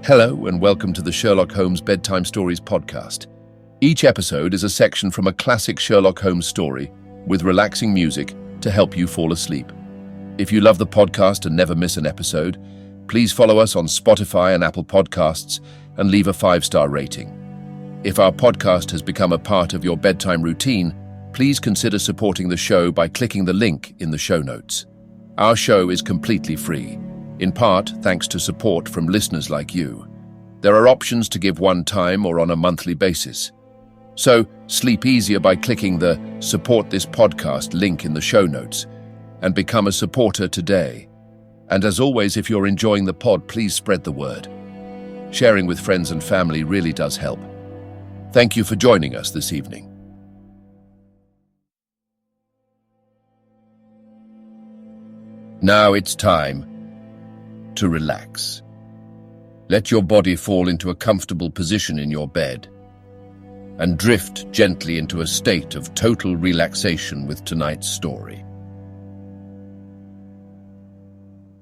Hello and welcome to the Sherlock Holmes Bedtime Stories podcast. Each episode is a section from a classic Sherlock Holmes story with relaxing music to help you fall asleep. If you love the podcast and never miss an episode, please follow us on Spotify and Apple Podcasts and leave a 5-star rating. If our podcast has become a part of your bedtime routine, please consider supporting the show by clicking the link in the show notes. Our show is completely free, in part thanks to support from listeners like you. There are options to give one time or on a monthly basis. So sleep easier by clicking the Support This Podcast link in the show notes and become a supporter today. And as always, if you're enjoying the pod, please spread the word. Sharing with friends and family really does help. Thank you for joining us this evening. Now it's time to relax. Let your body fall into a comfortable position in your bed and drift gently into a state of total relaxation with tonight's story.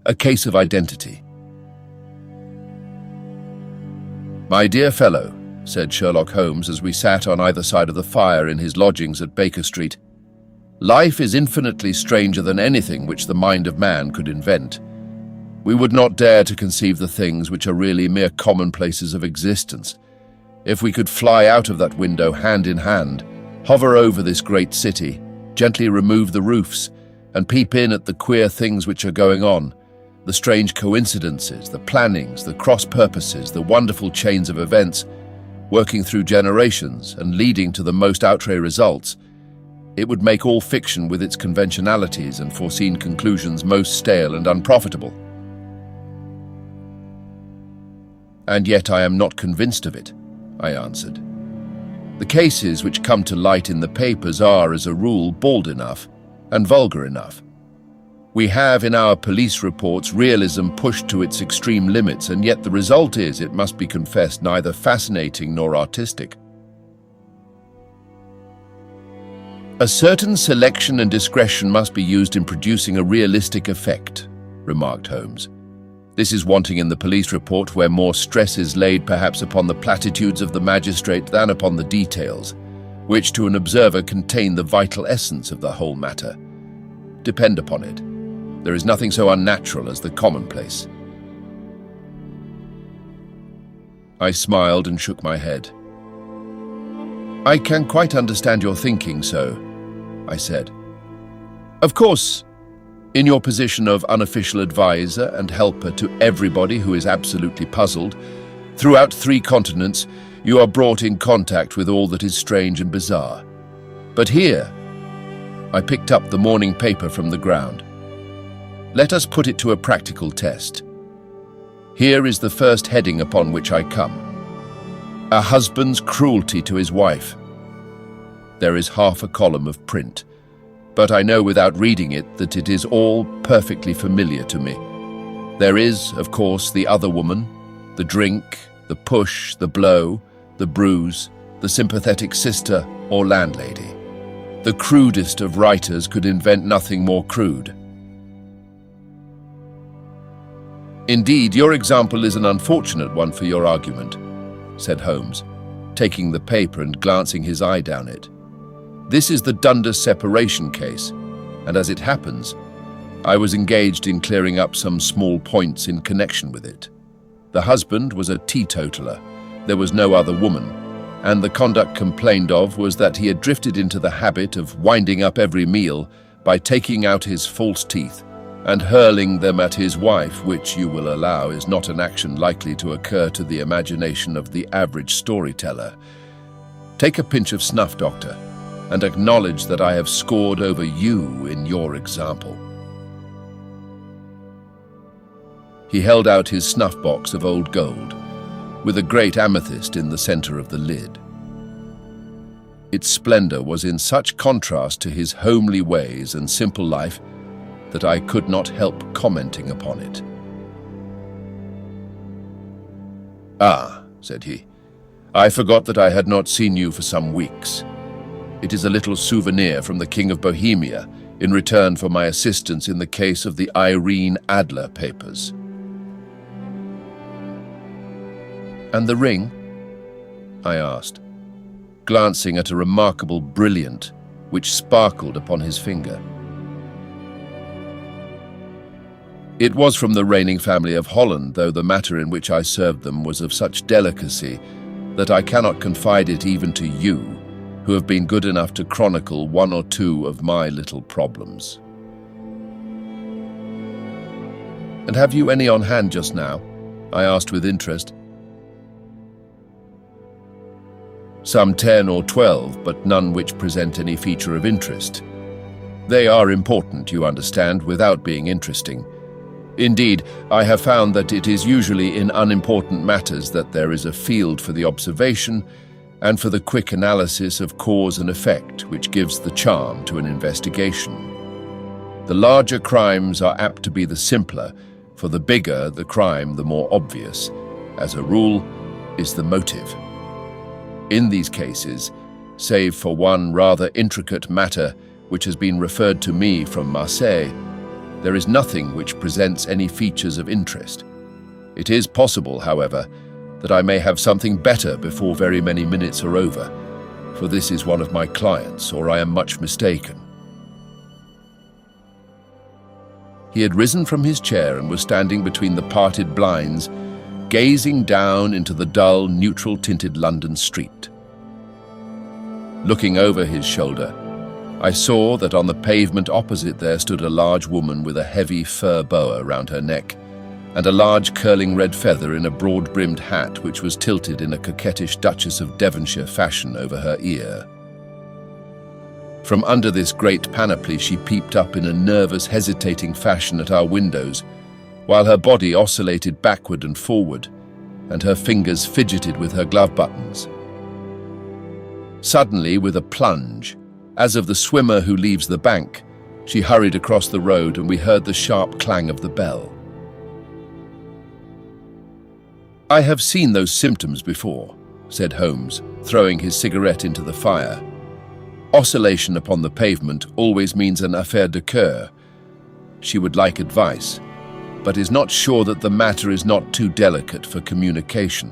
A Case of Identity. "My dear fellow," said Sherlock Holmes as we sat on either side of the fire in his lodgings at Baker Street, "life is infinitely stranger than anything which the mind of man could invent. We would not dare to conceive the things which are really mere commonplaces of existence. If we could fly out of that window hand in hand, hover over this great city, gently remove the roofs, and peep in at the queer things which are going on, the strange coincidences, the plannings, the cross-purposes, the wonderful chains of events, working through generations and leading to the most outre results, it would make all fiction with its conventionalities and foreseen conclusions most stale and unprofitable. And yet I am not convinced of it," I answered. "The cases which come to light in the papers are, as a rule, bald enough and vulgar enough. We have in our police reports realism pushed to its extreme limits, and yet the result is, it must be confessed, neither fascinating nor artistic. A certain selection and discretion must be used in producing a realistic effect," remarked Holmes. "This is wanting in the police report, where more stress is laid perhaps upon the platitudes of the magistrate than upon the details, which to an observer contain the vital essence of the whole matter. Depend upon it, there is nothing so unnatural as the commonplace." I smiled and shook my head. "I can quite understand your thinking so," I said. "Of course, in your position of unofficial advisor and helper to everybody who is absolutely puzzled, throughout 3 continents, you are brought in contact with all that is strange and bizarre. But here," I picked up the morning paper from the ground, "let us put it to a practical test. Here is the first heading upon which I come. A husband's cruelty to his wife. There is half a column of print, but I know without reading it that it is all perfectly familiar to me. There is, of course, the other woman, the drink, the push, the blow, the bruise, the sympathetic sister or landlady. The crudest of writers could invent nothing more crude. Indeed, your example is an unfortunate one for your argument," said Holmes, taking the paper and glancing his eye down it. "This is the Dundas separation case, and as it happens, I was engaged in clearing up some small points in connection with it. The husband was a teetotaler, there was no other woman, and the conduct complained of was that he had drifted into the habit of winding up every meal by taking out his false teeth and hurling them at his wife, which, you will allow, is not an action likely to occur to the imagination of the average storyteller. Take a pinch of snuff, Doctor, and acknowledge that I have scored over you in your example." He held out his snuff box of old gold, with a great amethyst in the center of the lid. Its splendor was in such contrast to his homely ways and simple life that I could not help commenting upon it. "Ah," said he, "I forgot that I had not seen you for some weeks. It is a little souvenir from the King of Bohemia in return for my assistance in the case of the Irene Adler papers." "And the ring?" I asked, glancing at a remarkable brilliant which sparkled upon his finger. It was from the reigning family of Holland, though the matter in which I served them was of such delicacy that I cannot confide it even to you, who have been good enough to chronicle one or two of my little problems. "And have you any on hand just now?" I asked with interest. "Some 10 or 12, but none which present any feature of interest. They are important, you understand, without being interesting. Indeed, I have found that it is usually in unimportant matters that there is a field for the observation and for the quick analysis of cause and effect which gives the charm to an investigation. The larger crimes are apt to be the simpler, for the bigger the crime, the more obvious, as a rule, is the motive. In these cases, save for one rather intricate matter which has been referred to me from Marseille, there is nothing which presents any features of interest. It is possible, however, that I may have something better before very many minutes are over, for this is one of my clients, or I am much mistaken." He had risen from his chair and was standing between the parted blinds, gazing down into the dull, neutral-tinted London street. Looking over his shoulder, I saw that on the pavement opposite there stood a large woman with a heavy fur boa round her neck and a large curling red feather in a broad-brimmed hat which was tilted in a coquettish Duchess of Devonshire fashion over her ear. From under this great panoply she peeped up in a nervous, hesitating fashion at our windows, while her body oscillated backward and forward, and her fingers fidgeted with her glove buttons. Suddenly, with a plunge, as of the swimmer who leaves the bank, she hurried across the road and we heard the sharp clang of the bell. "I have seen those symptoms before," said Holmes, throwing his cigarette into the fire. "Oscillation upon the pavement always means an affaire de cœur. She would like advice, but is not sure that the matter is not too delicate for communication.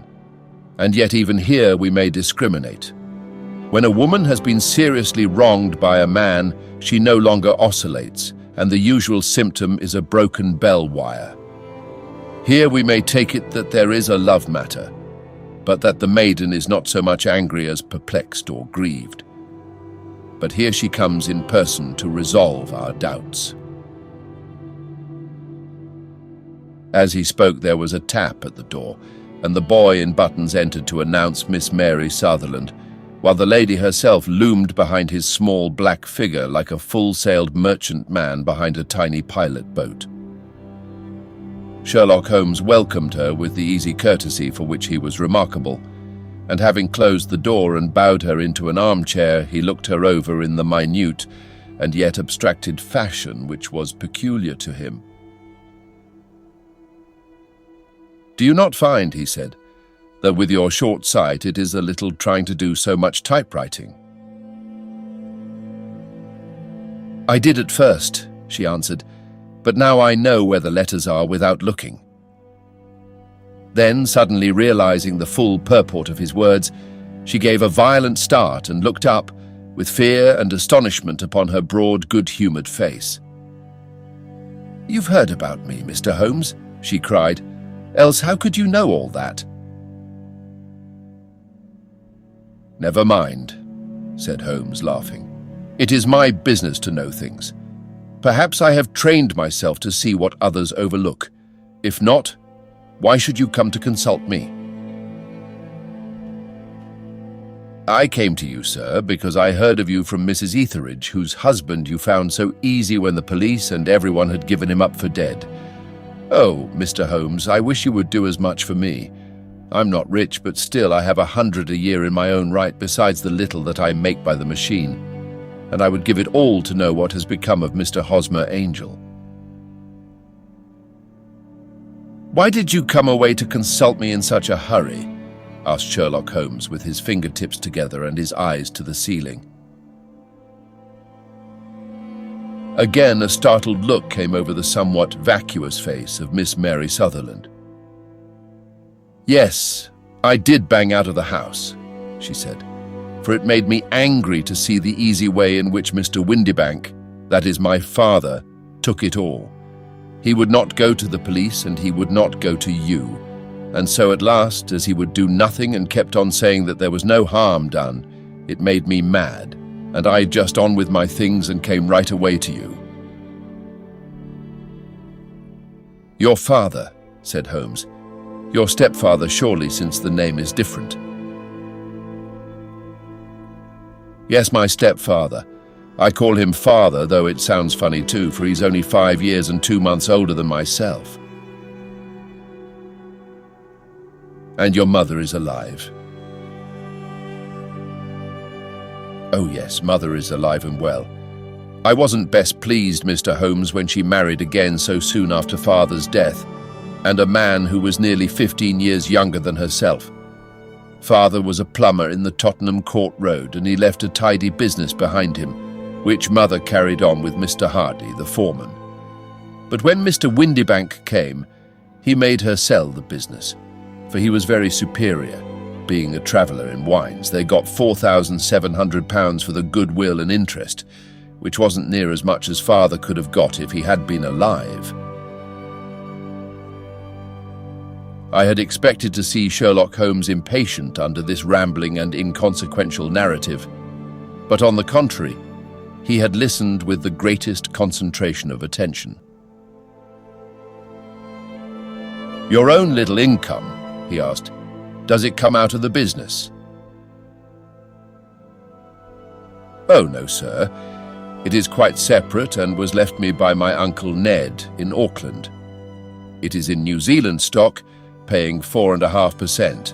And yet even here we may discriminate. When a woman has been seriously wronged by a man, she no longer oscillates, and the usual symptom is a broken bell wire. Here we may take it that there is a love matter, but that the maiden is not so much angry as perplexed or grieved. But here she comes in person to resolve our doubts." As he spoke, there was a tap at the door, and the boy in buttons entered to announce Miss Mary Sutherland, while the lady herself loomed behind his small black figure like a full-sailed merchant man behind a tiny pilot boat. Sherlock Holmes welcomed her with the easy courtesy for which he was remarkable, and having closed the door and bowed her into an armchair, he looked her over in the minute and yet abstracted fashion which was peculiar to him. "Do you not find," he said, "that with your short sight it is a little trying to do so much typewriting?" "I did at first," she answered, "but now I know where the letters are without looking." Then, suddenly realizing the full purport of his words, she gave a violent start and looked up, with fear and astonishment upon her broad, good-humoured face. "You've heard about me, Mr. Holmes," she cried. "Else how could you know all that?" "Never mind," said Holmes, laughing. "It is my business to know things. Perhaps I have trained myself to see what others overlook. If not, why should you come to consult me?" "I came to you, sir, because I heard of you from Mrs. Etheridge, whose husband you found so easy when the police and everyone had given him up for dead. Oh, Mr. Holmes, I wish you would do as much for me. I'm not rich, but still I have 100 a year in my own right besides the little that I make by the machine, and I would give it all to know what has become of Mr. Hosmer Angel." "Why did you come away to consult me in such a hurry?" asked Sherlock Holmes, with his fingertips together and his eyes to the ceiling. Again a startled look came over the somewhat vacuous face of Miss Mary Sutherland. "Yes, "I did bang out of the house," she said, "for it made me angry to see the easy way in which Mr. Windibank, that is my father, took it all. He would not go to the police and he would not go to you. And so at last, as he would do nothing and kept on saying that there was no harm done, it made me mad, and I just on with my things and came right away to you." "Your father," said Holmes. "Your stepfather, surely, since the name is different." "Yes, my stepfather. I call him father, though it sounds funny too, for he's only 5 years and 2 months older than myself." "And your mother is alive?" "Oh yes, mother is alive and well. I wasn't best pleased, Mr. Holmes, when she married again so soon after father's death, and a man who was nearly 15 years younger than herself. Father was a plumber in the Tottenham Court Road, and he left a tidy business behind him, which mother carried on with Mr. Hardy, the foreman. But when Mr. Windibank came, he made her sell the business, for he was very superior. Being a traveller in wines, they got £4,700 for the goodwill and interest, which wasn't near as much as father could have got if he had been alive. I had expected to see Sherlock Holmes impatient under this rambling and inconsequential narrative, but on the contrary, he had listened with the greatest concentration of attention. "Your own little income," he asked, "does it come out of the business?" "Oh, no, sir. It is quite separate and was left me by my Uncle Ned in Auckland. It is in New Zealand stock, paying 4.5%.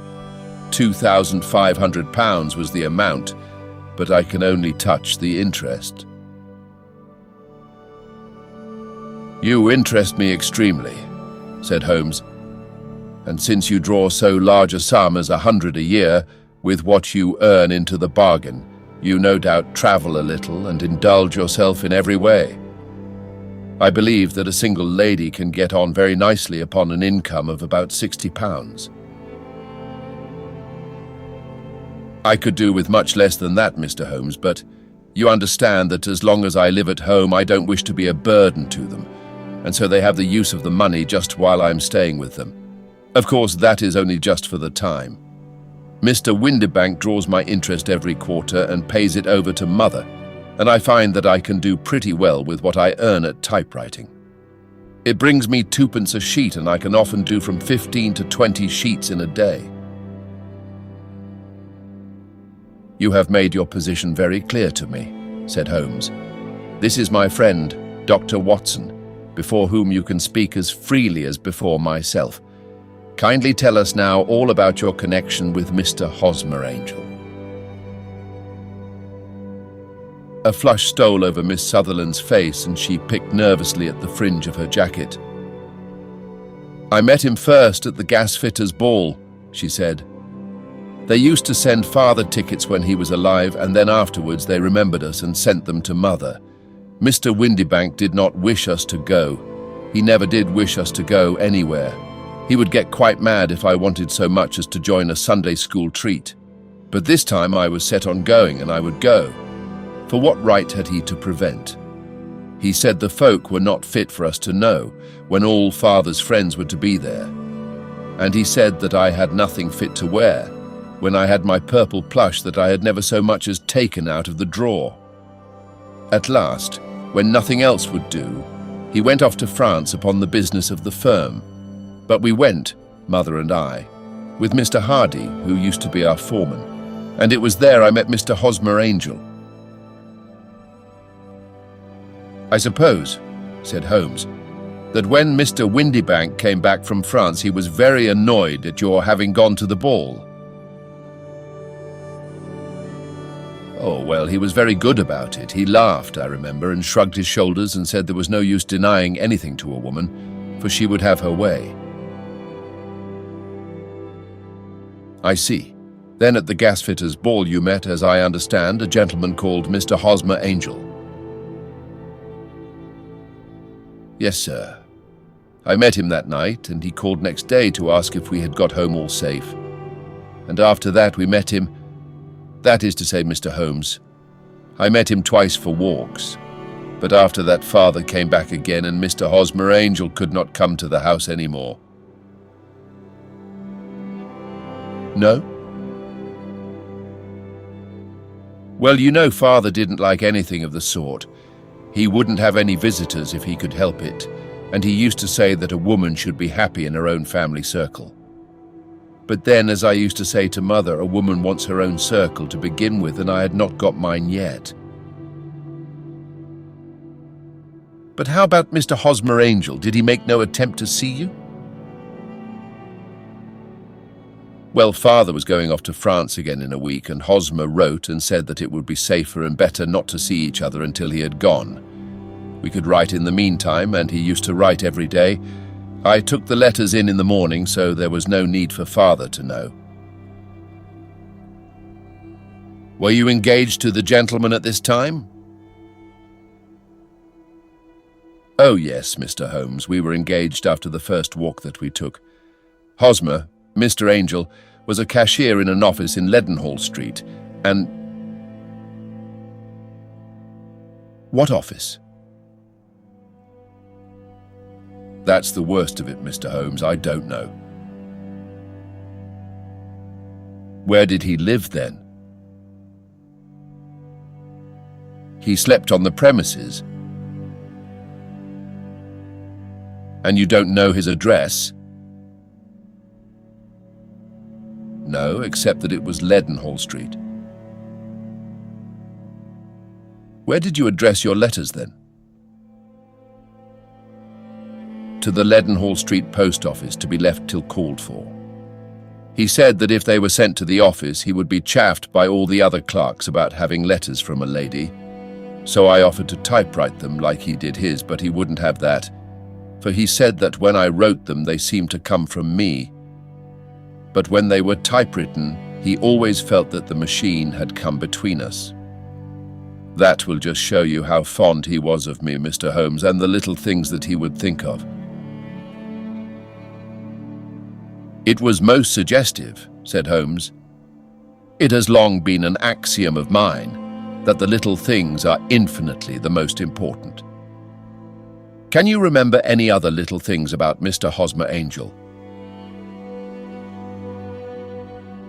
£2,500 was the amount, but I can only touch the interest." "You interest me extremely," said Holmes, "and since you draw so large a sum as 100 a year, with what you earn into the bargain, you no doubt travel a little and indulge yourself in every way. I believe that a single lady can get on very nicely upon an income of about £60. "I could do with much less than that, Mr. Holmes, but you understand that as long as I live at home, I don't wish to be a burden to them, and so they have the use of the money just while I'm staying with them. Of course, that is only just for the time. Mr. Windibank draws my interest every quarter and pays it over to mother, and I find that I can do pretty well with what I earn at typewriting. It brings me 2p a sheet, and I can often do from 15 to 20 sheets in a day." "You have made your position very clear to me," said Holmes. "This is my friend, Dr. Watson, before whom you can speak as freely as before myself. Kindly tell us now all about your connection with Mr. Hosmer Angel." A flush stole over Miss Sutherland's face, and she picked nervously at the fringe of her jacket. "I met him first at the gasfitter's ball," she said. "They used to send father tickets when he was alive, and then afterwards they remembered us and sent them to mother. Mr. Windibank did not wish us to go. He never did wish us to go anywhere. He would get quite mad if I wanted so much as to join a Sunday school treat. But this time I was set on going, and I would go. For what right had he to prevent? He said the folk were not fit for us to know, when all father's friends were to be there. And he said that I had nothing fit to wear, when I had my purple plush that I had never so much as taken out of the drawer. At last, when nothing else would do, he went off to France upon the business of the firm. But we went, mother and I, with Mr. Hardy, who used to be our foreman, and it was there I met Mr. Hosmer Angel." "I suppose," said Holmes, "that when Mr. Windibank came back from France, he was very annoyed at your having gone to the ball." "Oh, well, he was very good about it. He laughed, I remember, and shrugged his shoulders and said there was no use denying anything to a woman, for she would have her way." "I see. Then at the gasfitter's ball you met, as I understand, a gentleman called Mr. Hosmer Angel." "Yes, sir. I met him that night, and he called next day to ask if we had got home all safe. and after that we met him. That is to say, Mr. Holmes, I met him twice for walks, but after that father came back again and Mr. Hosmer Angel could not come to the house anymore. No? Well, you know, father didn't like anything of the sort. He wouldn't have any visitors if he could help it, and he used to say that a woman should be happy in her own family circle. But then, as I used to say to mother, a woman wants her own circle to begin with, and I had not got mine yet. But how about Mr. Hosmer Angel? Did he make no attempt to see you? Well, father was going off to France again in a week, and Hosmer wrote and said that it would be safer and better not to see each other until he had gone. We could write in the meantime, and he used to write every day. I took the letters in the morning, so there was no need for father to know. Were you engaged to the gentleman at this time? Oh yes, Mr. Holmes, we were engaged after the first walk that we took. Hosmer, Mr. Angel, was a cashier in an office in Leadenhall Street, and... What office? That's the worst of it, Mr. Holmes, I don't know. Where did he live then? He slept on the premises. And you don't know his address? No, except that it was Leadenhall Street. Where did you address your letters then? To the Leadenhall Street post office, to be left till called for. He said that if they were sent to the office, he would be chaffed by all the other clerks about having letters from a lady. So I offered to typewrite them like he did his, but he wouldn't have that, for he said that when I wrote them, they seemed to come from me. But when they were typewritten, he always felt that the machine had come between us. That will just show you how fond he was of me, Mr. Holmes, and the little things that he would think of. It was most suggestive, said Holmes. It has long been an axiom of mine that the little things are infinitely the most important. Can you remember any other little things about Mr. Hosmer Angel?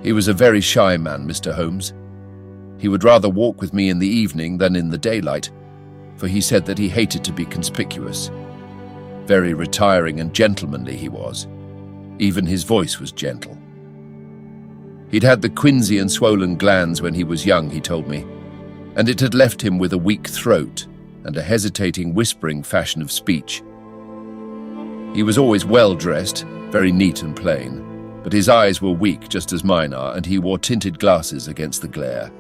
He was a very shy man, Mr. Holmes. He would rather walk with me in the evening than in the daylight, for he said that he hated to be conspicuous. Very retiring and gentlemanly he was. Even his voice was gentle. He'd had the quinsy and swollen glands when he was young, he told me, and it had left him with a weak throat and a hesitating, whispering fashion of speech. He was always well dressed, very neat and plain, but his eyes were weak just as mine are, and he wore tinted glasses against the glare.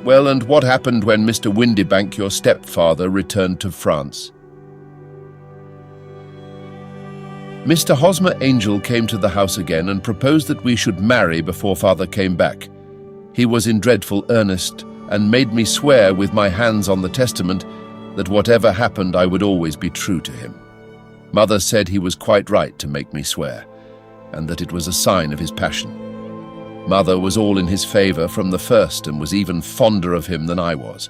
Well, and what happened when Mr. Windibank, your stepfather, returned to France? Mr. Hosmer Angel came to the house again and proposed that we should marry before father came back. He was in dreadful earnest and made me swear with my hands on the testament that whatever happened I would always be true to him. Mother said he was quite right to make me swear, and that it was a sign of his passion. Mother was all in his favor from the first and was even fonder of him than I was.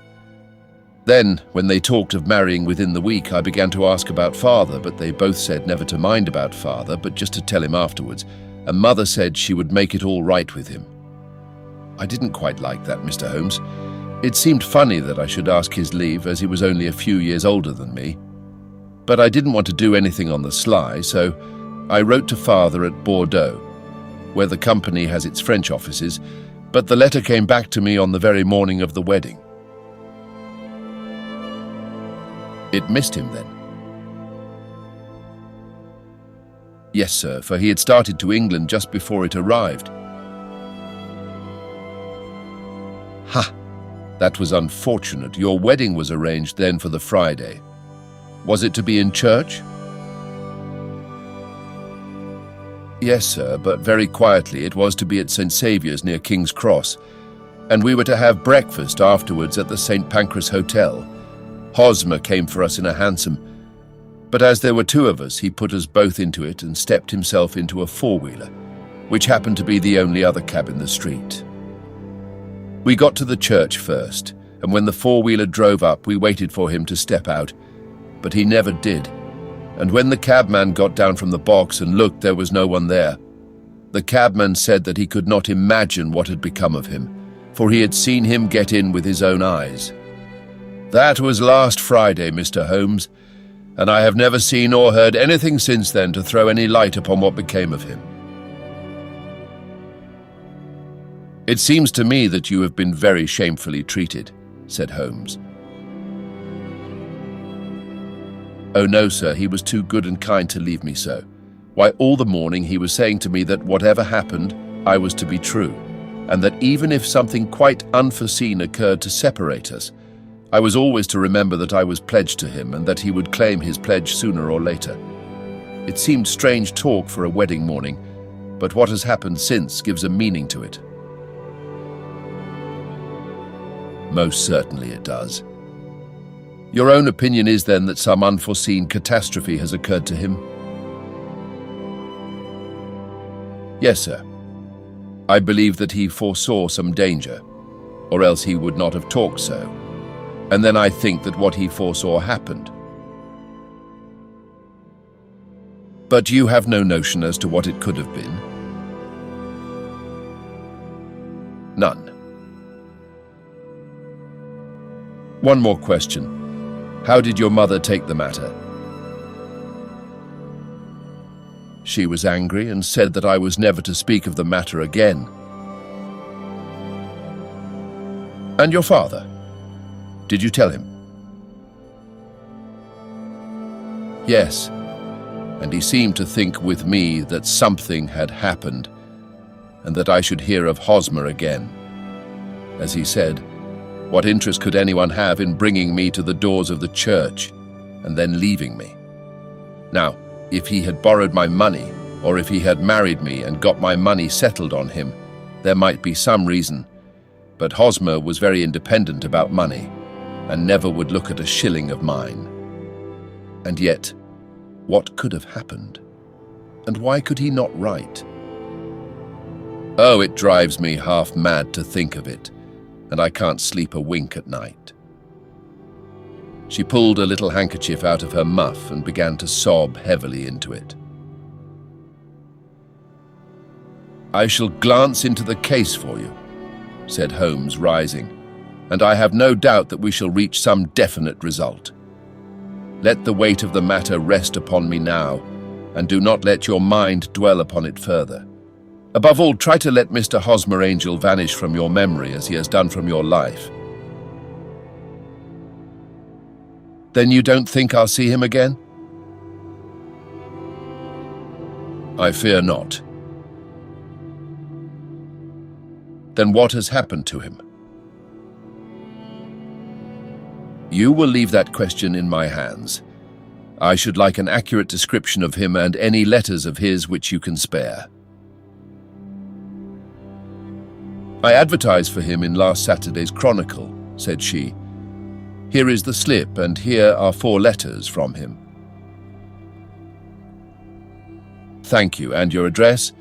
Then, when they talked of marrying within the week, I began to ask about father, but they both said never to mind about father, but just to tell him afterwards, and mother said she would make it all right with him. I didn't quite like that, Mr. Holmes. It seemed funny that I should ask his leave, as he was only a few years older than me. But I didn't want to do anything on the sly, so I wrote to father at Bordeaux, where the company has its French offices, but the letter came back to me on the very morning of the wedding. It missed him then? Yes, sir, for he had started to England just before it arrived. Ha! That was unfortunate. Your wedding was arranged then for the Friday. Was it to be in church? Yes, sir, but very quietly. It was to be at St. Saviour's near King's Cross, and we were to have breakfast afterwards at the St. Pancras Hotel. Hosmer came for us in a hansom, But as there were two of us, he put us both into it and stepped himself into a four-wheeler, which happened to be the only other cab in the street. We got to the church first, and when the four-wheeler drove up, we waited for him to step out, but he never did. And when the cabman got down from the box and looked, there was no one there. The cabman said that he could not imagine what had become of him, for he had seen him get in with his own eyes. That was last Friday, Mr. Holmes, and I have never seen or heard anything since then to throw any light upon what became of him. It seems to me that you have been very shamefully treated, said Holmes. Oh no, sir, he was too good and kind to leave me so. Why, all the morning he was saying to me that whatever happened, I was to be true, and that even if something quite unforeseen occurred to separate us, I was always to remember that I was pledged to him and that he would claim his pledge sooner or later. It seemed strange talk for a wedding morning, but what has happened since gives a meaning to it. Most certainly it does. Your own opinion is then that some unforeseen catastrophe has occurred to him? Yes, sir. I believe that he foresaw some danger, or else he would not have talked so. And then I think that what he foresaw happened. But you have no notion as to what it could have been? None. One more question. How did your mother take the matter? She was angry and said that I was never to speak of the matter again. And your father? Did you tell him? Yes, and he seemed to think with me that something had happened and that I should hear of Hosmer again. As he said, what interest could anyone have in bringing me to the doors of the church and then leaving me? Now, if he had borrowed my money, or if he had married me and got my money settled on him, there might be some reason. But Hosmer was very independent about money and never would look at a shilling of mine. And yet, what could have happened? And why could he not write? Oh, it drives me half mad to think of it, and I can't sleep a wink at night. She pulled a little handkerchief out of her muff and began to sob heavily into it. I shall glance into the case for you, said Holmes, rising, and I have no doubt that we shall reach some definite result. Let the weight of the matter rest upon me now, and do not let your mind dwell upon it further. Above all, try to let Mr. Hosmer Angel vanish from your memory as he has done from your life. Then you don't think I'll see him again? I fear not. Then what has happened to him? You will leave that question in my hands. I should like an accurate description of him and any letters of his which you can spare. I advertised for him in last Saturday's Chronicle, said she. Here is the slip, and here are 4 letters from him. Thank you, and your address?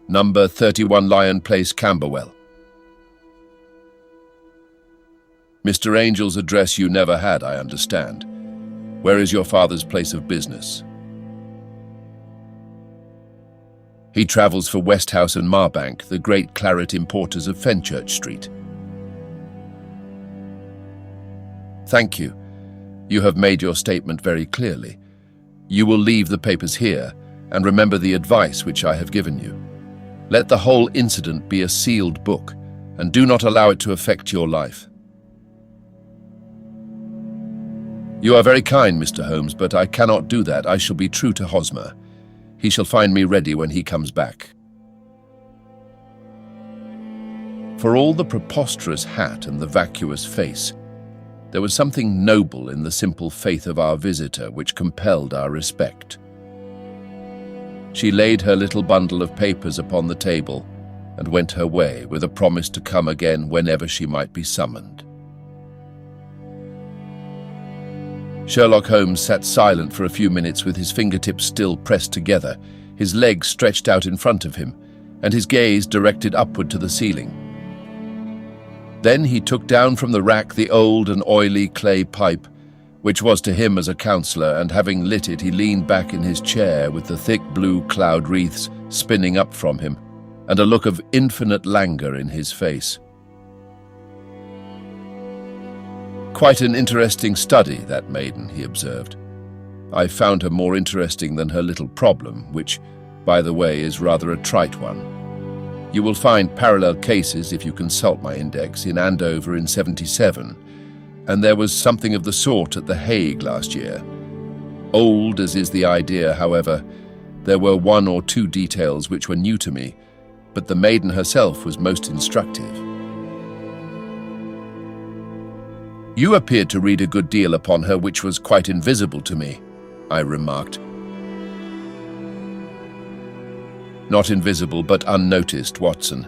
Number 31 Lion Place, Camberwell. Mr. Angel's address you never had, I understand. Where is your father's place of business? He travels for Westhouse and Marbank, the great claret importers of Fenchurch Street. Thank you. You have made your statement very clearly. You will leave the papers here, and remember the advice which I have given you. Let the whole incident be a sealed book, and do not allow it to affect your life. You are very kind, Mr. Holmes, but I cannot do that. I shall be true to Hosmer. He shall find me ready when he comes back. For all the preposterous hat and the vacuous face, there was something noble in the simple faith of our visitor which compelled our respect. She laid her little bundle of papers upon the table and went her way with a promise to come again whenever she might be summoned. Sherlock Holmes sat silent for a few minutes with his fingertips still pressed together, his legs stretched out in front of him, and his gaze directed upward to the ceiling. Then he took down from the rack the old and oily clay pipe, which was to him as a counsellor, and having lit it, he leaned back in his chair with the thick blue cloud wreaths spinning up from him, and a look of infinite languor in his face. "Quite an interesting study, that maiden," he observed. "I found her more interesting than her little problem, which, by the way, is rather a trite one. You will find parallel cases, if you consult my index, in Andover in '77, and there was something of the sort at The Hague last year. Old as is the idea, however, there were one or two details which were new to me, but the maiden herself was most instructive." "You appeared to read a good deal upon her which was quite invisible to me," I remarked. "Not invisible, but unnoticed, Watson.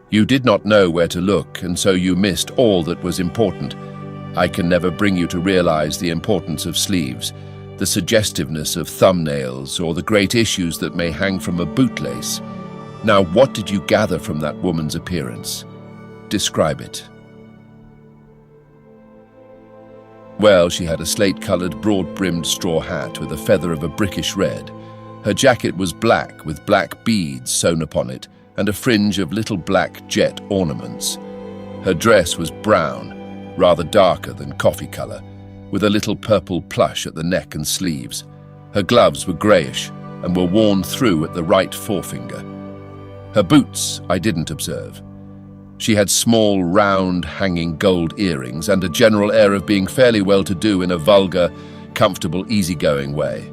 You did not know where to look, and so you missed all that was important. I can never bring you to realize the importance of sleeves, the suggestiveness of thumbnails, or the great issues that may hang from a bootlace. Now, what did you gather from that woman's appearance? Describe it." "Well, she had a slate-coloured, broad-brimmed straw hat with a feather of a brickish red. Her jacket was black, with black beads sewn upon it, and a fringe of little black jet ornaments. Her dress was brown, rather darker than coffee colour, with a little purple plush at the neck and sleeves. Her gloves were greyish, and were worn through at the right forefinger. Her boots I didn't observe. She had small, round, hanging gold earrings and a general air of being fairly well-to-do in a vulgar, comfortable, easy-going way."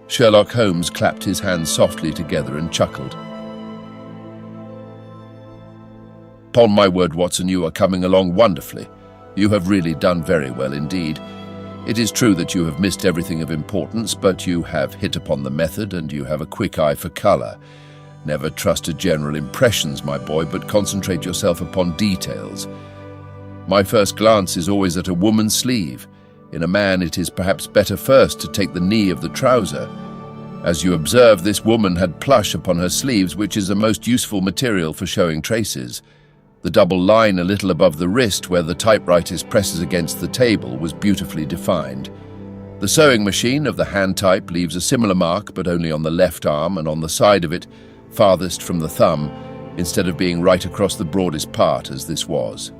Sherlock Holmes clapped his hands softly together and chuckled. "Upon my word, Watson, you are coming along wonderfully. You have really done very well indeed. It is true that you have missed everything of importance, but you have hit upon the method and you have a quick eye for colour. Never trust to general impressions, my boy, but concentrate yourself upon details. My first glance is always at a woman's sleeve. In a man, it is perhaps better first to take the knee of the trouser. As you observe, this woman had plush upon her sleeves, which is a most useful material for showing traces. The double line a little above the wrist, where the typewriter presses against the table, was beautifully defined. The sewing machine of the hand type leaves a similar mark, but only on the left arm and on the side of it, farthest from the thumb, instead of being right across the broadest part, as this was.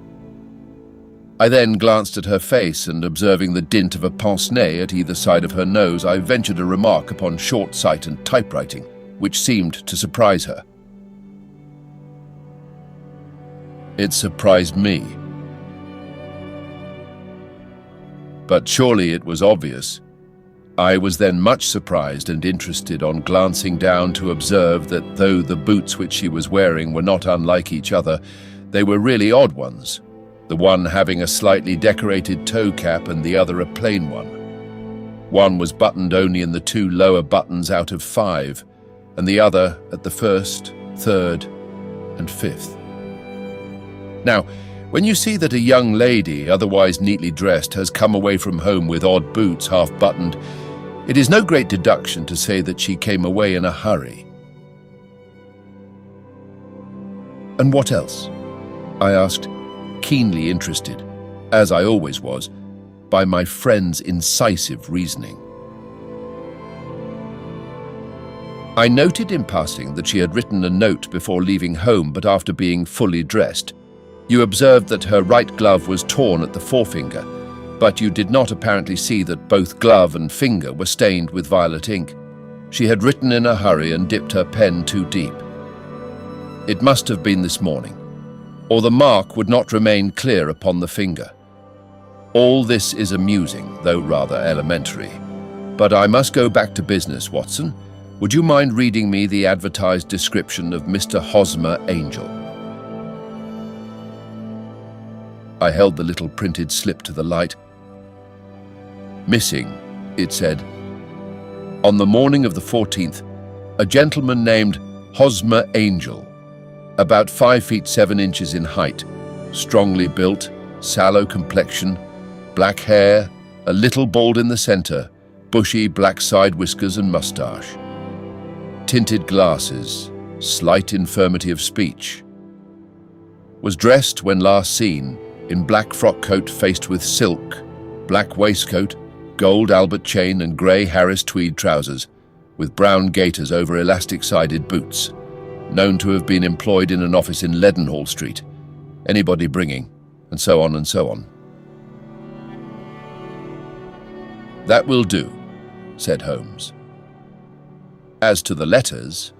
I then glanced at her face, and observing the dint of a pince-nez at either side of her nose, I ventured a remark upon short sight and typewriting, which seemed to surprise her. It surprised me. But surely it was obvious. I was then much surprised and interested on glancing down to observe that though the boots which she was wearing were not unlike each other, they were really odd ones, the one having a slightly decorated toe cap and the other a plain one. One was buttoned only in the 2 lower buttons out of 5, and the other at the 1st, 3rd, and 5th. Now, when you see that a young lady, otherwise neatly dressed, has come away from home with odd boots half-buttoned, it is no great deduction to say that she came away in a hurry. "And what else?" I asked, keenly interested, as I always was, by my friend's incisive reasoning. "I noted in passing that she had written a note before leaving home, but after being fully dressed. You observed that her right glove was torn at the forefinger, but you did not apparently see that both glove and finger were stained with violet ink. She had written in a hurry and dipped her pen too deep. It must have been this morning, or the mark would not remain clear upon the finger. All this is amusing, though rather elementary. But I must go back to business, Watson. Would you mind reading me the advertised description of Mr. Hosmer Angel?" I held the little printed slip to the light. "Missing," it said. "On the morning of the 14th, a gentleman named Hosmer Angel, about 5 feet 7 inches in height, strongly built, sallow complexion, black hair, a little bald in the center, bushy black side whiskers and mustache. Tinted glasses, slight infirmity of speech. Was dressed, when last seen, in black frock coat faced with silk, black waistcoat, gold Albert chain and grey Harris tweed trousers, with brown gaiters over elastic-sided boots, known to have been employed in an office in Leadenhall Street, anybody bringing, and so on and so on. "That will do," said Holmes. "As to the letters,"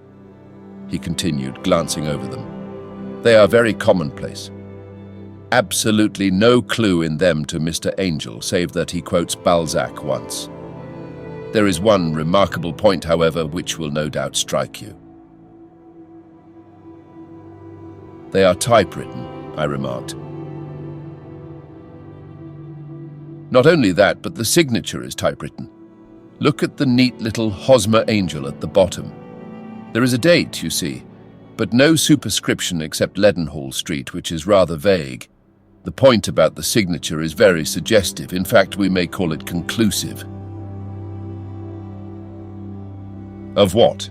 he continued, glancing over them, "they are very commonplace. Absolutely no clue in them to Mr. Angel, save that he quotes Balzac once. There is one remarkable point, however, which will no doubt strike you." "They are typewritten," I remarked. "Not only that, but the signature is typewritten. Look at the neat little Hosmer Angel at the bottom. There is a date, you see, but no superscription except Leadenhall Street, which is rather vague. The point about the signature is very suggestive. In fact, we may call it conclusive." "Of what?"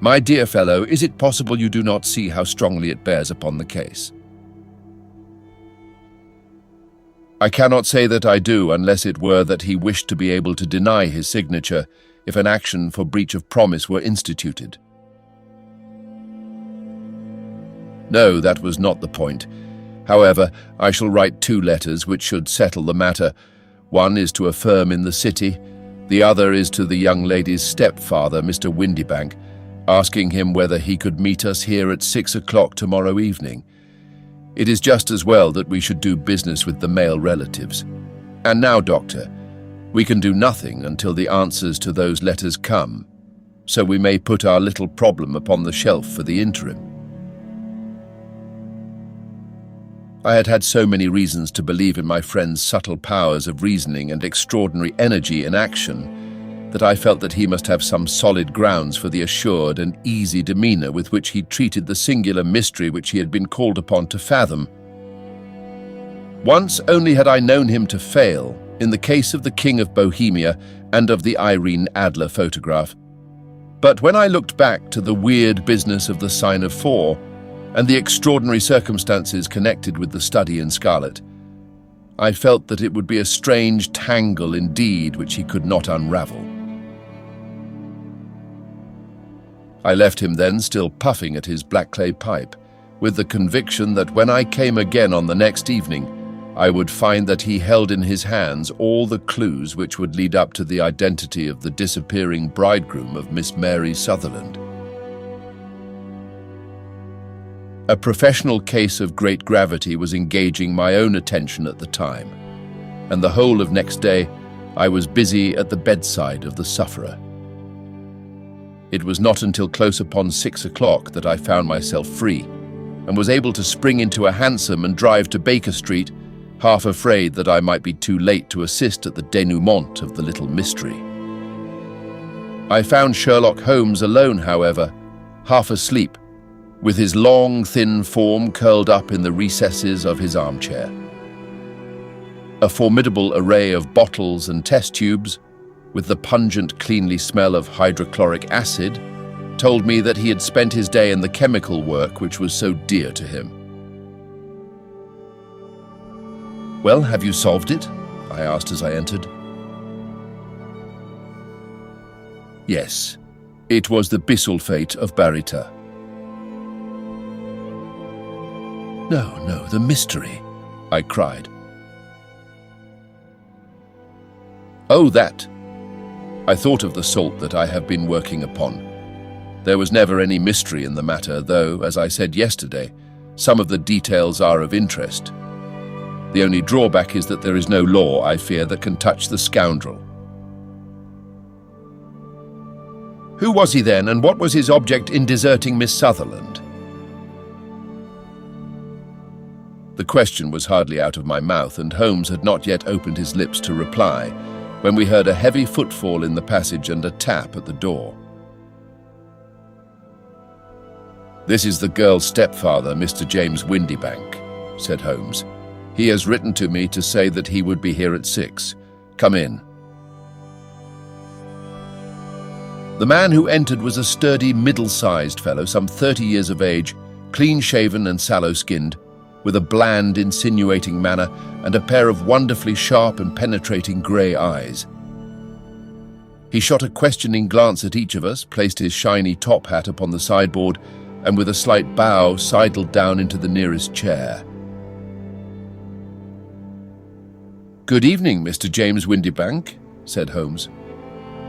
"My dear fellow, is it possible you do not see how strongly it bears upon the case?" "I cannot say that I do, unless it were that he wished to be able to deny his signature if an action for breach of promise were instituted." "No, that was not the point. However, I shall write 2 letters which should settle the matter. One is to a firm in the city, the other is to the young lady's stepfather, Mr. Windybank, asking him whether he could meet us here at 6 o'clock tomorrow evening. It is just as well that we should do business with the male relatives. And now, Doctor, we can do nothing until the answers to those letters come, so we may put our little problem upon the shelf for the interim." I had had so many reasons to believe in my friend's subtle powers of reasoning and extraordinary energy in action that I felt that he must have some solid grounds for the assured and easy demeanour with which he treated the singular mystery which he had been called upon to fathom. Once only had I known him to fail, in the case of the King of Bohemia and of the Irene Adler photograph. But when I looked back to the weird business of the Sign of Four and the extraordinary circumstances connected with the study in scarlet, I felt that it would be a strange tangle indeed which he could not unravel. I left him then, still puffing at his black clay pipe, with the conviction that when I came again on the next evening, I would find that he held in his hands all the clues which would lead up to the identity of the disappearing bridegroom of Miss Mary Sutherland. A professional case of great gravity was engaging my own attention at the time, and the whole of next day I was busy at the bedside of the sufferer. It was not until close upon 6 o'clock that I found myself free, and was able to spring into a hansom and drive to Baker Street, half afraid that I might be too late to assist at the denouement of the little mystery. I found Sherlock Holmes alone, however, half asleep, with his long, thin form curled up in the recesses of his armchair. A formidable array of bottles and test tubes, with the pungent, cleanly smell of hydrochloric acid, told me that he had spent his day in the chemical work which was so dear to him. "Well, have you solved it?" I asked as I entered. "Yes, it was the bisulfate of baryta." No, the mystery," I cried. "Oh, that. I thought of the salt that I have been working upon. There was never any mystery in the matter, though, as I said yesterday, some of the details are of interest. The only drawback is that there is no law, I fear, that can touch the scoundrel." "Who was he then, and what was his object in deserting Miss Sutherland?" The question was hardly out of my mouth, and Holmes had not yet opened his lips to reply, when we heard a heavy footfall in the passage and a tap at the door. "This is the girl's stepfather, Mr. James Windybank," said Holmes. "He has written to me to say that he would be here at 6. Come in." The man who entered was a sturdy, middle-sized fellow, some 30 years of age, clean-shaven and sallow-skinned, with a bland, insinuating manner and a pair of wonderfully sharp and penetrating grey eyes. He shot a questioning glance at each of us, placed his shiny top hat upon the sideboard, and with a slight bow sidled down into the nearest chair. "Good evening, Mr. James Windybank," said Holmes.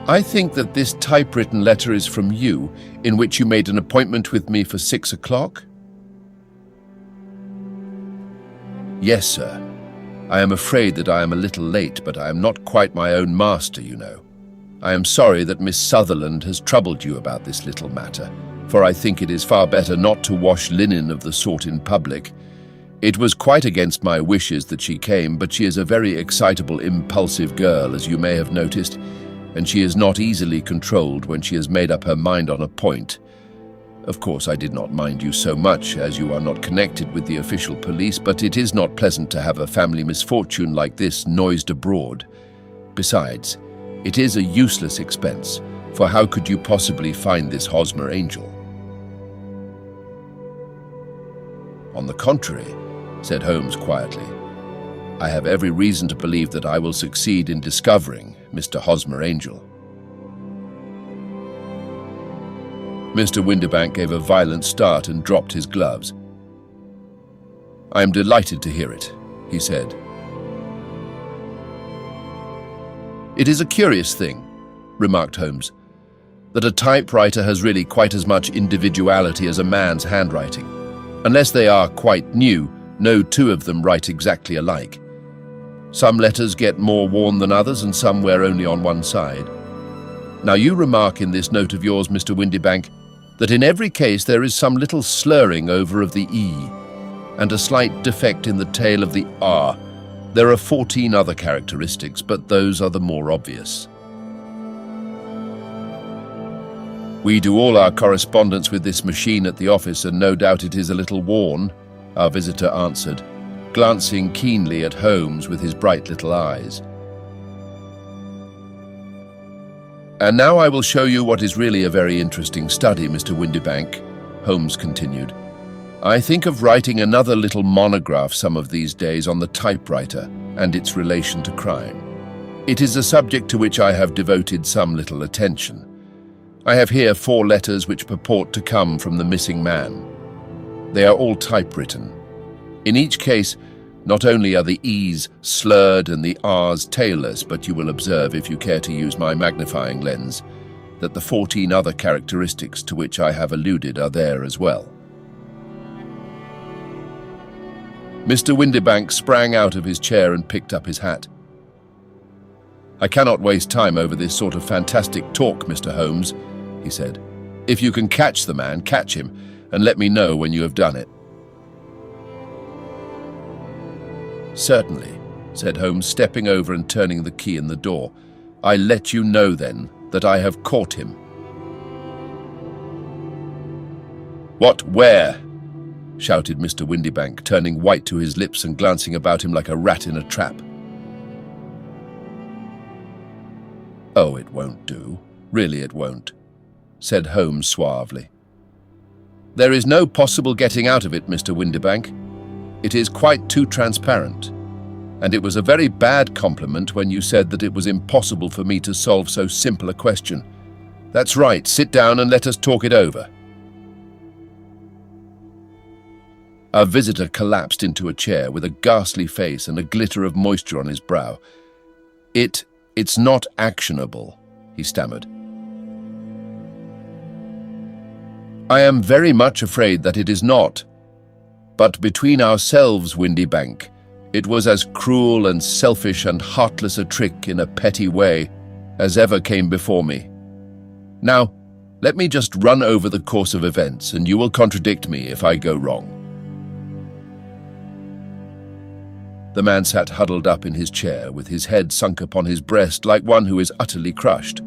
"I think that this typewritten letter is from you, in which you made an appointment with me for 6 o'clock?" "Yes, sir. I am afraid that I am a little late, but I am not quite my own master, you know. I am sorry that Miss Sutherland has troubled you about this little matter, for I think it is far better not to wash linen of the sort in public. It was quite against my wishes that she came, but she is a very excitable, impulsive girl, as you may have noticed, and she is not easily controlled when she has made up her mind on a point. Of course, I did not mind you so much, as you are not connected with the official police, but it is not pleasant to have a family misfortune like this noised abroad. Besides, it is a useless expense, for how could you possibly find this Hosmer Angel?" "On the contrary," said Holmes quietly, "I have every reason to believe that I will succeed in discovering Mr. Hosmer Angel." Mr. Windybank gave a violent start and dropped his gloves. "I am delighted to hear it," he said. "It is a curious thing," remarked Holmes, "that a typewriter has really quite as much individuality as a man's handwriting. Unless they are quite new, no two of them write exactly alike. Some letters get more worn than others, and some wear only on one side. Now you remark in this note of yours, Mr. Windybank, that in every case there is some little slurring over of the E, and a slight defect in the tail of the R. There are 14 other characteristics, but those are the more obvious." "We do all our correspondence with this machine at the office, and no doubt it is a little worn," our visitor answered, glancing keenly at Holmes with his bright little eyes. "And now I will show you what is really a very interesting study, Mr. Windybank," Holmes continued. "I think of writing another little monograph some of these days on the typewriter and its relation to crime. It is a subject to which I have devoted some little attention. I have here 4 letters which purport to come from the missing man. They are all typewritten. In each case, not only are the E's slurred and the R's tailless, but you will observe, if you care to use my magnifying lens, that the 14 other characteristics to which I have alluded are there as well." Mr. Windybank sprang out of his chair and picked up his hat. "I cannot waste time over this sort of fantastic talk, Mr. Holmes," he said. "If you can catch the man, catch him, and let me know when you have done it." "Certainly," said Holmes, stepping over and turning the key in the door. "I'll let you know, then, that I have caught him." "What, where?" shouted Mr. Windybank, turning white to his lips and glancing about him like a rat in a trap. "Oh, it won't do. Really it won't," said Holmes suavely. "There is no possible getting out of it, Mr. Windybank. It is quite too transparent, and it was a very bad compliment when you said that it was impossible for me to solve so simple a question. That's right, sit down and let us talk it over." Our visitor collapsed into a chair with a ghastly face and a glitter of moisture on his brow. It's not actionable," he stammered. "I am very much afraid that it is not. But between ourselves, Windybank, it was as cruel and selfish and heartless a trick in a petty way as ever came before me. Now, let me just run over the course of events, and you will contradict me if I go wrong." The man sat huddled up in his chair, with his head sunk upon his breast like one who is utterly crushed.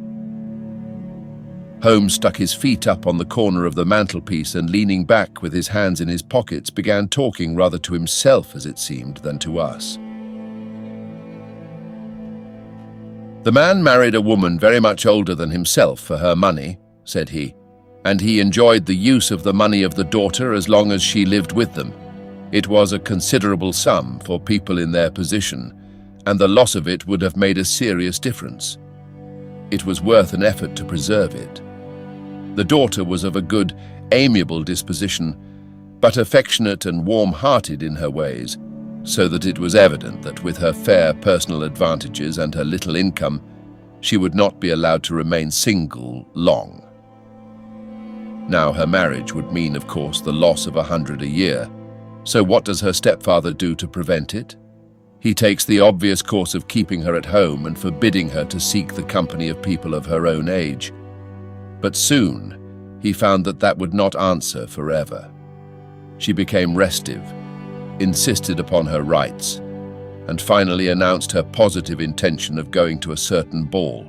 Holmes stuck his feet up on the corner of the mantelpiece and, leaning back with his hands in his pockets, began talking rather to himself, as it seemed, than to us. "The man married a woman very much older than himself for her money," said he, "and he enjoyed the use of the money of the daughter as long as she lived with them. It was a considerable sum for people in their position, and the loss of it would have made a serious difference. It was worth an effort to preserve it. The daughter was of a good, amiable disposition, but affectionate and warm-hearted in her ways, so that it was evident that with her fair personal advantages and her little income, she would not be allowed to remain single long. Now, her marriage would mean, of course, the loss of 100 a year. So what does her stepfather do to prevent it? He takes the obvious course of keeping her at home and forbidding her to seek the company of people of her own age. But soon, he found that that would not answer forever. She became restive, insisted upon her rights, and finally announced her positive intention of going to a certain ball.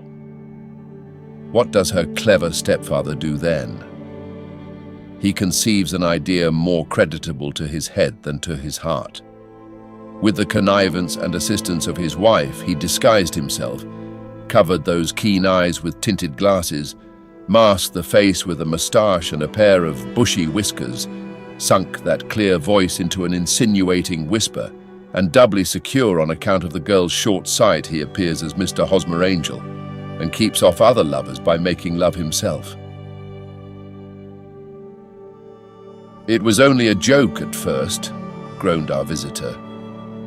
What does her clever stepfather do then? He conceives an idea more creditable to his head than to his heart. With the connivance and assistance of his wife, he disguised himself, covered those keen eyes with tinted glasses, masked the face with a moustache and a pair of bushy whiskers, sunk that clear voice into an insinuating whisper, and doubly secure on account of the girl's short sight, he appears as Mr. Hosmer Angel, and keeps off other lovers by making love himself. "It was only a joke at first," groaned our visitor.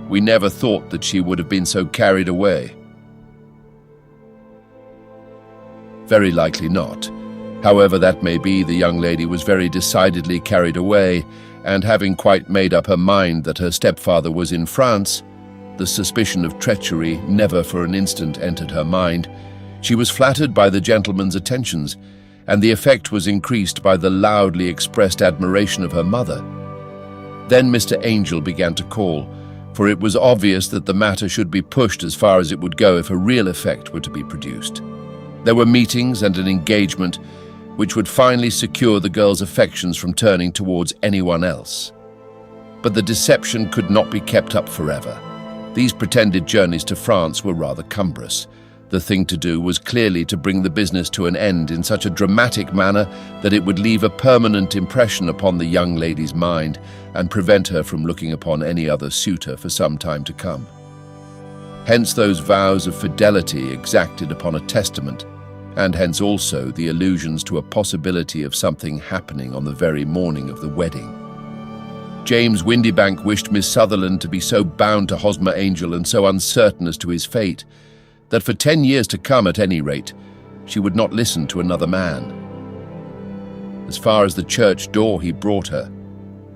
"We never thought that she would have been so carried away." "Very likely not. However that may be, the young lady was very decidedly carried away, and having quite made up her mind that her stepfather was in France, the suspicion of treachery never for an instant entered her mind. She was flattered by the gentleman's attentions, and the effect was increased by the loudly expressed admiration of her mother. Then Mr. Angel began to call, for it was obvious that the matter should be pushed as far as it would go if a real effect were to be produced. There were meetings and an engagement which would finally secure the girl's affections from turning towards anyone else. But the deception could not be kept up forever. These pretended journeys to France were rather cumbrous. The thing to do was clearly to bring the business to an end in such a dramatic manner that it would leave a permanent impression upon the young lady's mind and prevent her from looking upon any other suitor for some time to come. Hence those vows of fidelity exacted upon a testament, and hence also the allusions to a possibility of something happening on the very morning of the wedding. James Windybank wished Miss Sutherland to be so bound to Hosmer Angel and so uncertain as to his fate, that for 10 years to come, at any rate, she would not listen to another man. As far as the church door he brought her,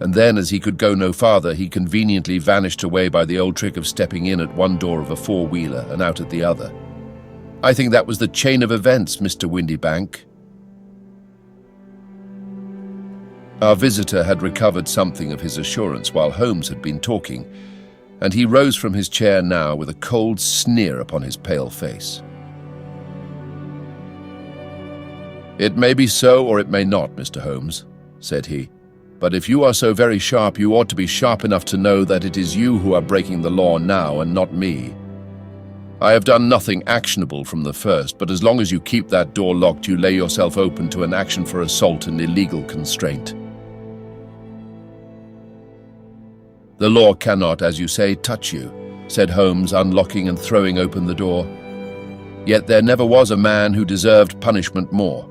and then, as he could go no farther, he conveniently vanished away by the old trick of stepping in at one door of a four-wheeler and out at the other. I think that was the chain of events, Mr. Windybank." Our visitor had recovered something of his assurance while Holmes had been talking, and he rose from his chair now with a cold sneer upon his pale face. "It may be so or it may not, Mr. Holmes," said he. "But if you are so very sharp, you ought to be sharp enough to know that it is you who are breaking the law now and not me. I have done nothing actionable from the first, but as long as you keep that door locked, you lay yourself open to an action for assault and illegal constraint. The law cannot, as you say, touch you," said Holmes, unlocking and throwing open the door. "Yet there never was a man who deserved punishment more.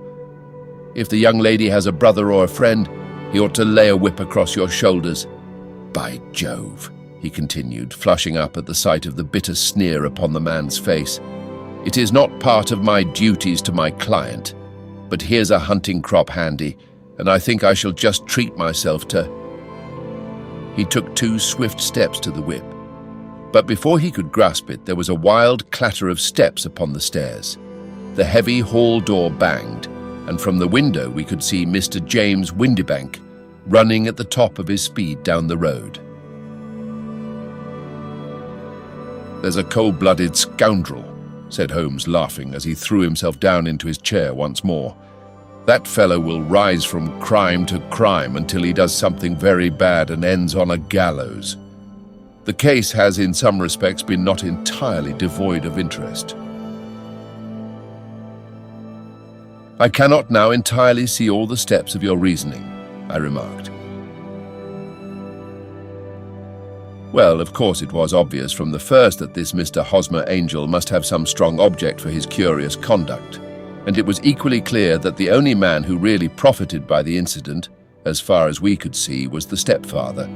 If the young lady has a brother or a friend, he ought to lay a whip across your shoulders. By Jove," he continued, flushing up at the sight of the bitter sneer upon the man's face, "it is not part of my duties to my client, but here's a hunting crop handy, and I think I shall just treat myself to—" He took 2 swift steps to the whip, but before he could grasp it, there was a wild clatter of steps upon the stairs. The heavy hall door banged, and from the window we could see Mr. James Windybank running at the top of his speed down the road. "There's a cold-blooded scoundrel," said Holmes, laughing, as he threw himself down into his chair once more. That fellow will rise from crime to crime until he does something very bad and ends on a gallows. The case has in some respects been not entirely devoid of interest. I cannot now entirely see all the steps of your reasoning, I remarked. Well, of course it was obvious from the first that this Mr. Hosmer Angel must have some strong object for his curious conduct, and it was equally clear that the only man who really profited by the incident, as far as we could see, was the stepfather.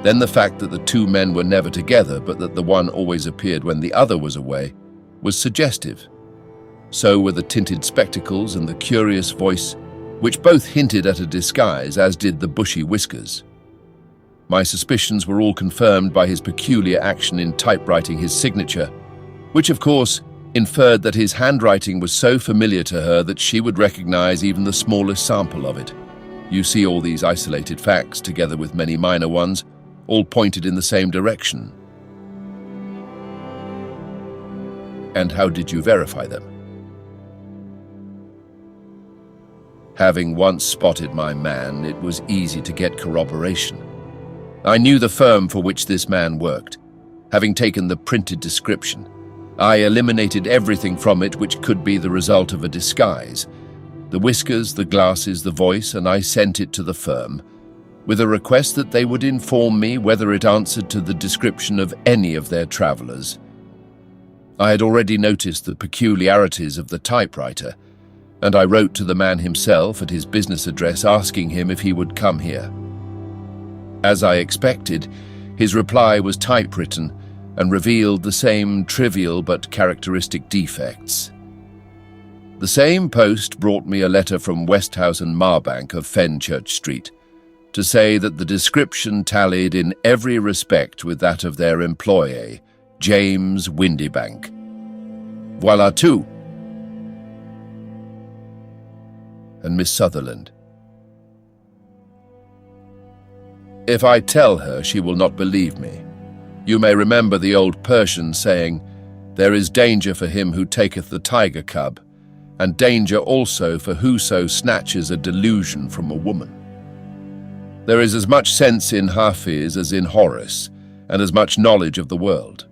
Then the fact that the two men were never together, but that the one always appeared when the other was away, was suggestive. So were the tinted spectacles and the curious voice, which both hinted at a disguise, as did the bushy whiskers. My suspicions were all confirmed by his peculiar action in typewriting his signature, which of course inferred that his handwriting was so familiar to her that she would recognize even the smallest sample of it. You see, all these isolated facts, together with many minor ones, all pointed in the same direction. And how did you verify them? Having once spotted my man, it was easy to get corroboration. I knew the firm for which this man worked. Having taken the printed description, I eliminated everything from it which could be the result of a disguise. The whiskers, the glasses, the voice, and I sent it to the firm, with a request that they would inform me whether it answered to the description of any of their travelers. I had already noticed the peculiarities of the typewriter, and I wrote to the man himself at his business address asking him if he would come here. As I expected, his reply was typewritten and revealed the same trivial but characteristic defects. The same post brought me a letter from Westhouse and Marbank of Fenchurch Street to say that the description tallied in every respect with that of their employee, James Windybank. Voilà tout! And Miss Sutherland. If I tell her, she will not believe me. You may remember the old Persian saying, "There is danger for him who taketh the tiger cub, and danger also for whoso snatches a delusion from a woman." There is as much sense in Hafiz as in Horace, and as much knowledge of the world.